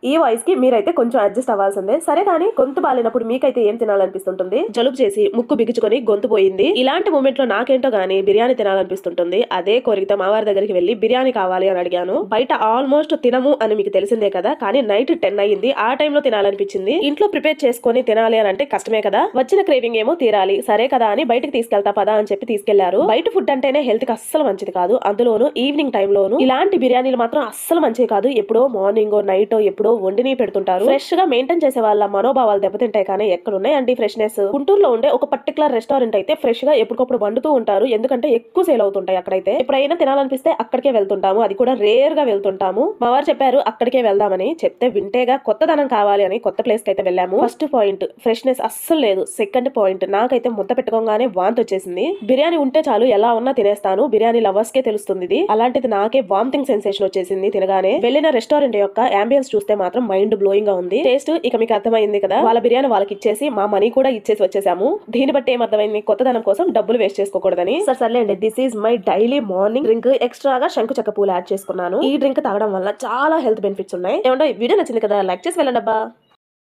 ఈ వాయిస్ కి మీరైతే కొంచెం అడ్జస్ట్ అవ్వాల్సిందే. సరే కానీ గొంతు బాలేనప్పుడు మీకైతే ఏం తినాలనిపిస్తుంటుంది? జలుబు చేసి ముక్కు బిగుచుకొని గొంతు పోయింది, ఇలాంటి మూమెంట్ లో నాకేంటో గానీ బిర్యానీ తినాలనిపిస్తుంటుంది. అదే కోరికతో మా వారి దగ్గరికి వెళ్లి బిర్యానీ కావాలి అని అడిగాను. బయట ఆల్మోస్ట్ తినము అని మీకు తెలిసిందే కదా, కానీ నైట్ 10 అయ్యింది. ఆ టైంలో తినాలనిపించింది. ఇంట్లో ప్రిపేర్ చేసుకుని తినాలి అని అంటే కష్టమే కదా. వచ్చిన క్రేవింగ్ ఏమో తీరాలి. సరే కదా అని బయటకు తీసుకెళ్తా పదా అని చెప్పి తీసుకెళ్లారు. బయట ఫుడ్ అంటేనే హెల్త్ కి అస్సలు మంచిది కాదు, అందులోను ఈవినింగ్ టైం లోను ఇలాంటి బిర్యానీలు మాత్రం అస్సలు మంచిది కాదు. ఎప్పుడో మార్నింగ్ నైట్ ఎప్పుడో వండిని పెడుతుంటారు. ఫ్రెష్ గా మెయింటైన్ చేసే వాళ్ళ మనోభావాలు దెబ్బతింటాయి. కానీ ఎక్కడున్నాయండి ఫ్రెష్నెస్? గుంటూరులో ఉండే ఒక పర్టికులర్ రెస్టారెంట్ అయితే ఫ్రెష్ గా ఎప్పటికప్పుడు వండుతూ ఉంటారు, ఎందుకంటే ఎక్కువ సేల్ అవుతుంటాయి అక్కడైతే. ఎప్పుడైనా తినాలనిపిస్తే అక్కడికే వెళ్తుంటాము, అది కూడా రేర్ గా వెళ్తుంటాము. మా వారు చెప్పారు అక్కడికే వెళ్దామని. చెప్తే వింటేగా కొత్తదనం కావాలి అని కొత్త ప్లేస్ కి అయితే వెళ్ళాము. ఫస్ట్ పాయింట్ ఫ్రెష్నెస్ అస్సలు లేదు. సెకండ్ పాయింట్ నాకైతే ముద్ద పెట్టుకోగానే వాంతి వచ్చేసింది. బిర్యానీ ఉంటే చాలు ఎలా ఉన్నా తినేస్తాను, బిర్యానీ లవర్స్ కే తెలుస్తుంది ఇది. అలాంటిది నాకే వామిటింగ్ సెన్సేషన్ వచ్చేసింది తినగానే. వెళ్ళిన రెస్టారెంట్ యొక్క అంబియన్స్ చూస్తే మాత్రం మైండ్ బ్లోయింగ్ గా ఉంది. టేస్ట్ ఇక మీకు అర్థమైంది కదా. వాళ్ళ బిర్యానీ వాళ్ళకి ఇచ్చేసి మా మనీ కూడా ఇచ్చేసి వచ్చేసాము. దీన్ని బట్టి ఏమర్థమైంది, కొత్తదనం కోసం డబ్బులు వేస్ట్ చేసుకోకూడదని. సర్లేండి, this is my daily morning drink. ఎక్స్ట్రాగా శంకు చక్క పూలు యాడ్ చేసుకున్నాను. ఈ డ్రింక్ తాగడం వల్ల చాలా హెల్త్ బెనిఫిట్స్ ఉన్నాయి. ఏమంటే వీడియో నచ్చింది కదా, లైక్ చేసి వెళ్ళండి అబ్బా.